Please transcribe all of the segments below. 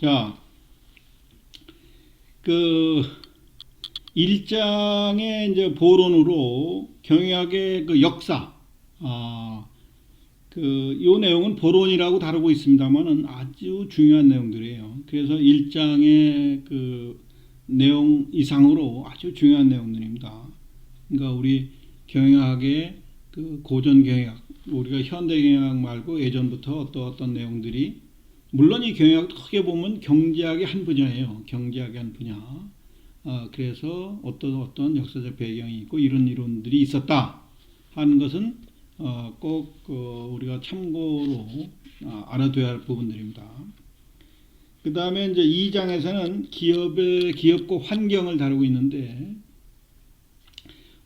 자, 그 1장의 이제 보론으로 경영학의 그 역사, 요 내용은 보론이라고 다루고 있습니다만은 아주 중요한 내용들이에요. 그래서 1장의 그 내용 이상으로 아주 중요한 내용들입니다. 그러니까 우리 경영학의 그 고전 경영학, 우리가 현대 경영학 말고 예전부터 어떤 내용들이, 물론 이 경영학도 크게 보면 경제학의 한 분야예요. 경제학의 한 분야. 그래서 어떤 역사적 배경이 있고 이런 이론들이 있었다 하는 것은 꼭 우리가 참고로 알아둬야 할 부분들입니다. 그 다음에 이제 2장에서는 기업과 환경을 다루고 있는데,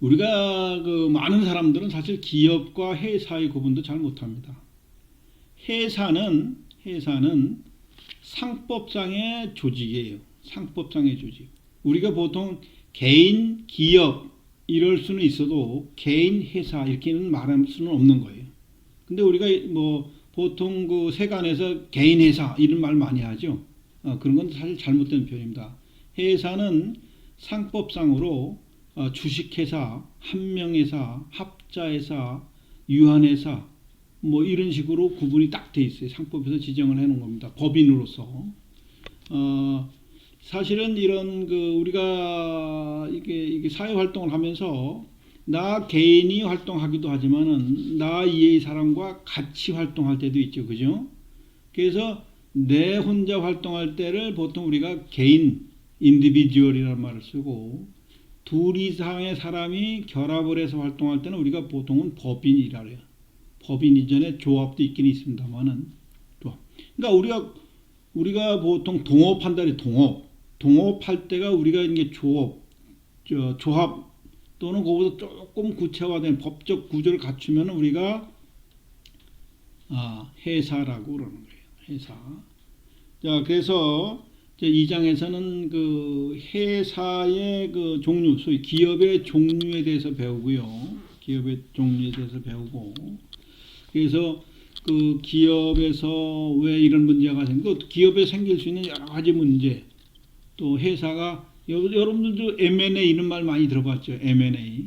우리가 그 많은 사람들은 사실 기업과 회사의 구분도 잘 못합니다. 회사는 상법상의 조직이에요. 상법상의 조직. 우리가 보통 개인, 기업 이럴 수는 있어도 개인, 회사 이렇게는 말할 수는 없는 거예요. 근데 우리가 뭐 보통 그 세간에서 개인 회사 이런 말 많이 하죠. 그런 건 사실 잘못된 표현입니다. 회사는 상법상으로 주식회사, 한명회사, 합자회사, 유한회사 뭐 이런 식으로 구분이 딱 돼 있어요. 상법에서 지정을 해놓은 겁니다. 법인으로서. 사실은 이런 우리가 이게 사회 활동을 하면서 나 개인이 활동하기도 하지만은 나 이외의 사람과 같이 활동할 때도 있죠. 그죠? 그래서 내 혼자 활동할 때를 보통 우리가 개인, 인디비주얼이라는 말을 쓰고, 둘 이상의 사람이 결합을 해서 활동할 때는 우리가 보통은 법인이라 그래요. 법인 이전에 조합도 있긴 있습니다만은 조합. 그러니까 우리가 보통 동업한다 그래. 동업할 때가 우리가 이게 조합 또는 그보다 조금 구체화된 법적 구조를 갖추면 우리가 회사라고 그러는 거예요. 회사. 자, 그래서 2장에서는 그 회사의 그 종류, 소위 기업의 종류에 대해서 배우고요. 기업의 종류에 대해서 배우고, 그래서 그 기업에서 왜 이런 문제가 생기고, 기업에 생길 수 있는 여러 가지 문제, 또 회사가, 여러분들도 M&A 이런 말 많이 들어봤죠. M&A,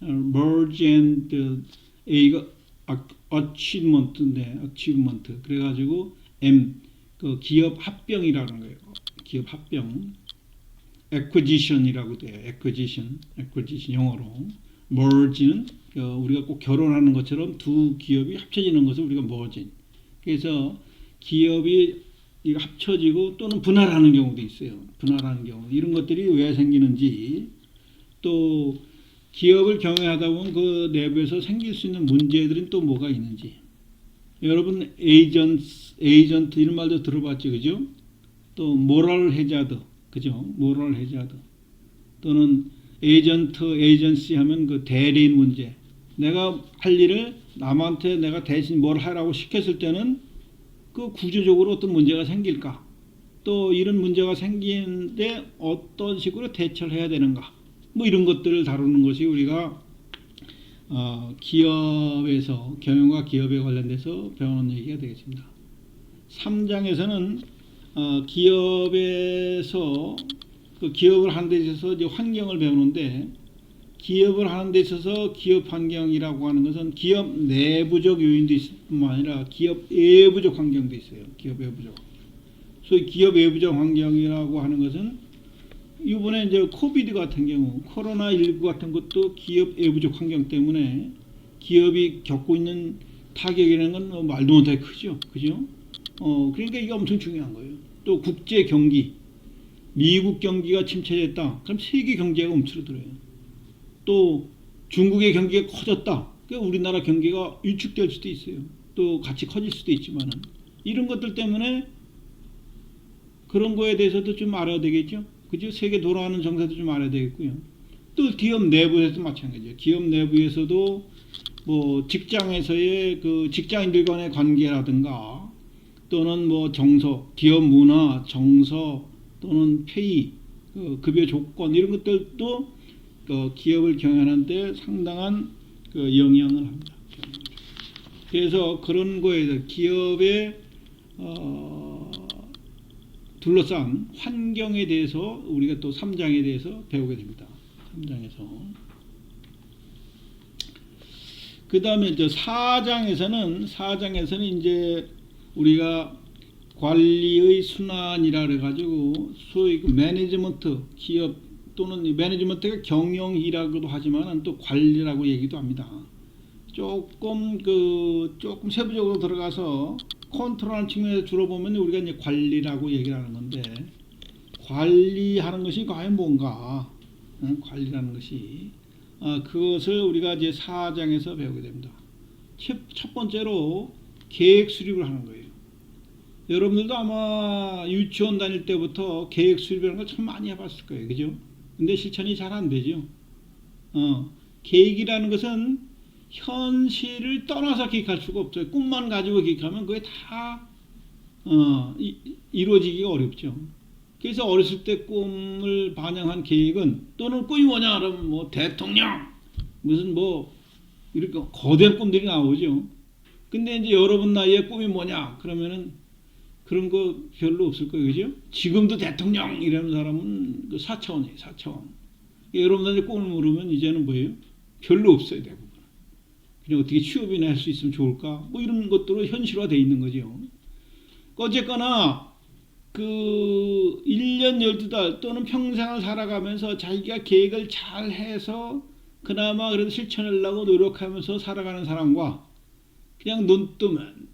Merge and A가 Achievement인데, Achievement. 그래가지고 그 기업 합병이라는 거예요. 기업 합병. Acquisition이라고 돼요. Acquisition 영어로. Merge는 우리가 꼭 결혼하는 것처럼 두 기업이 합쳐지는 것을 우리가 merging. 그래서 기업이 합쳐지고 또는 분할하는 경우도 있어요. 분할하는 경우. 이런 것들이 왜 생기는지, 또 기업을 경영하다 보면 그 내부에서 생길 수 있는 문제들은 또 뭐가 있는지. 여러분 에이전트 이런 말도 들어봤죠. 그죠? 또 모럴 해자드. 그죠? 모럴 해자드. 또는 에이전시 하면 그 대리인 문제. 내가 할 일을 남한테 내가 대신 뭘 하라고 시켰을 때는 그 구조적으로 어떤 문제가 생길까? 또 이런 문제가 생기는데 어떤 식으로 대처를 해야 되는가? 뭐 이런 것들을 다루는 것이 우리가 기업에서, 경영과 기업에 관련돼서 배우는 얘기가 되겠습니다. 3장에서는 기업에서 그 기업을 하는 데 있어서 이제 환경을 배우는데, 기업을 하는 데 있어서 기업 환경이라고 하는 것은 기업 내부적 요인도 있을 뿐만 아니라 기업 외부적 환경도 있어요. 기업 외부적. 소위 기업 외부적 환경이라고 하는 것은 이번에 이제 코비드 같은 경우, 코로나19 같은 것도 기업 외부적 환경 때문에 기업이 겪고 있는 타격이라는 건 말도 못하게 크죠. 그죠? 그러니까 이게 엄청 중요한 거예요. 또 국제 경기, 미국 경기가 침체됐다. 그럼 세계 경제가 움츠러들어요. 또 중국의 경기가 커졌다. 그러니까 우리나라 경기가 위축될 수도 있어요. 또 같이 커질 수도 있지만은, 이런 것들 때문에 그런 거에 대해서도 좀 알아야 되겠죠. 그죠? 세계 돌아가는 정세도 좀 알아야 되겠고요. 또 기업 내부에서도 마찬가지예요. 기업 내부에서도 뭐 직장에서의 그 직장인들 간의 관계라든가, 또는 뭐 정서, 기업 문화, 정서, 또는 페이, 급여 조건 이런 것들도 기업을 경영하는데 상당한 영향을 합니다. 그래서 그런 거에 대해서 기업의 둘러싼 환경에 대해서 우리가 또 3장에 대해서 배우게 됩니다. 3장에서. 그 다음에 4장에서는 이제 우리가 관리의 순환이라 그래가지고 소위 그 매니지먼트 기업 또는 매니지먼트가 경영이라고도 하지만 또 관리라고 얘기도 합니다. 조금 세부적으로 들어가서 컨트롤하는 측면에서 주로 보면 우리가 이제 관리라고 얘기를 하는 건데 관리하는 것이 과연 뭔가? 관리라는 것이 그것을 우리가 이제 4장에서 배우게 됩니다. 첫 번째로 계획 수립을 하는 거예요. 여러분들도 아마 유치원 다닐 때부터 계획 수립이라는 걸 참 많이 해봤을 거예요. 그죠? 근데 실천이 잘 안 되죠. 계획이라는 것은 현실을 떠나서 계획할 수가 없어요. 꿈만 가지고 계획하면 그게 다 이루어지기가 어렵죠. 그래서 어렸을 때 꿈을 반영한 계획은 또는 꿈이 뭐냐 그러면 뭐 대통령 무슨 뭐 이렇게 거대한 꿈들이 나오죠. 근데 이제 여러분 나이에 꿈이 뭐냐 그러면은 그런 거 별로 없을 거예요. 그죠? 지금도 대통령 이라는 사람은 그 4차원이에요. 4차원. 여러분들이 꿈을 물으면 이제는 뭐예요? 별로 없어요. 대부분. 그냥 어떻게 취업이나 할 수 있으면 좋을까? 뭐 이런 것들로 현실화되어 있는 거죠. 어쨌거나 그 1년 12달 또는 평생을 살아가면서 자기가 계획을 잘 해서 그나마 그래도 실천하려고 노력하면서 살아가는 사람과 그냥 눈 뜨면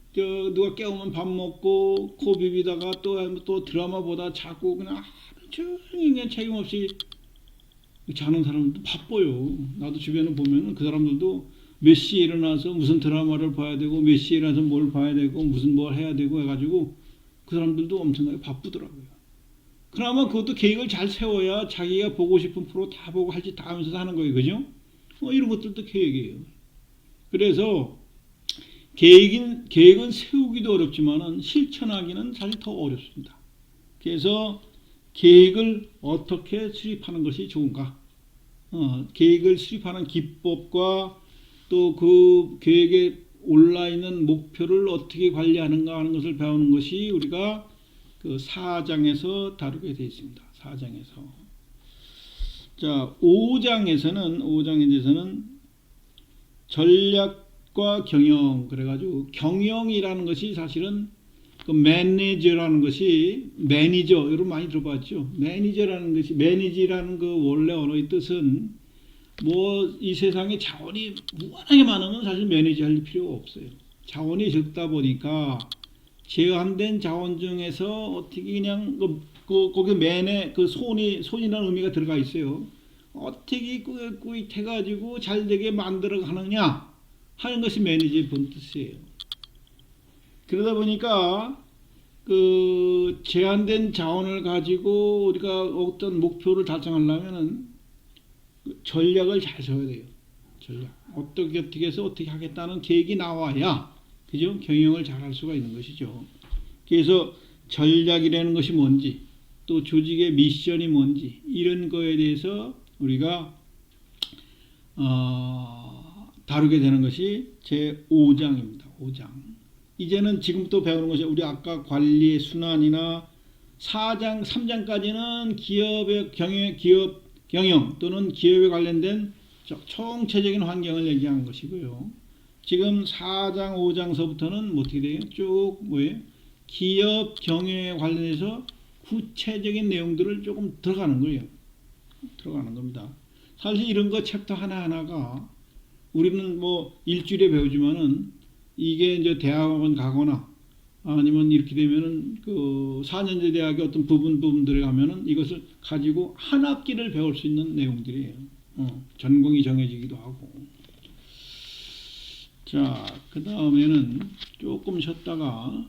누가 깨우면 밥 먹고 코 비비다가 또 드라마 보다 자고 그냥 하루 종일 그냥 책임 없이 자는 사람들도 바빠요. 나도 주변에 보면 그 사람들도 몇 시에 일어나서 무슨 드라마를 봐야 되고 몇 시에 일어나서 뭘 봐야 되고 무슨 뭘 해야 되고 해가지고 그 사람들도 엄청나게 바쁘더라고요. 그나마 그것도 계획을 잘 세워야 자기가 보고 싶은 프로 다 보고 할 짓 다 하면서 하는 거예요. 그죠? 이런 것들도 계획이에요. 그래서 계획은 세우기도 어렵지만 실천하기는 사실 더 어렵습니다. 그래서 계획을 어떻게 수립하는 것이 좋은가? 계획을 수립하는 기법과 또 그 계획에 올라있는 목표를 어떻게 관리하는가 하는 것을 배우는 것이 우리가 그 4장에서 다루게 되어 있습니다. 4장에서. 자, 5장에 대해서는 전략과 경영, 그래가지고 경영이라는 것이 사실은 그 매니저라는 것이 매니저, 여러분 많이 들어봤죠? 매니지라는 그 원래 언어의 뜻은 뭐 이 세상에 자원이 무한하게 많으면 사실 매니지할 필요가 없어요. 자원이 적다 보니까 제한된 자원 중에서 어떻게 그냥 거기 맨에 그 손이라는 의미가 들어가 있어요. 어떻게 꾸깃해가지고 잘 되게 만들어 가느냐 하는 것이 매니지의 본 뜻이에요. 그러다 보니까 그 제한된 자원을 가지고 우리가 어떤 목표를 달성하려면은 전략을 잘 세워야 돼요. 전략. 어떻게 해서 어떻게 하겠다는 계획이 나와야, 그죠? 경영을 잘 할 수가 있는 것이죠. 그래서 전략이라는 것이 뭔지, 또 조직의 미션이 뭔지, 이런 거에 대해서 우리가, 다루게 되는 것이 제 5장입니다. 5장. 이제는 지금부터 배우는 것이 우리 아까 관리의 순환이나 3장까지는 기업의 경영 또는 기업에 관련된 총체적인 환경을 얘기하는 것이고요. 지금 4장, 5장서부터는 어떻게 돼요? 쭉 뭐예요? 기업 경영에 관련해서 구체적인 내용들을 조금 들어가는 거예요. 들어가는 겁니다. 사실 이런 거 챕터 하나하나가 우리는 뭐 일주일에 배우지만은 이게 이제 대학원 가거나 아니면 이렇게 되면은 그 4년제 대학의 어떤 부분들에 가면은 이것을 가지고 한 학기를 배울 수 있는 내용들이에요. 전공이 정해지기도 하고. 자, 그 다음에는 조금 쉬었다가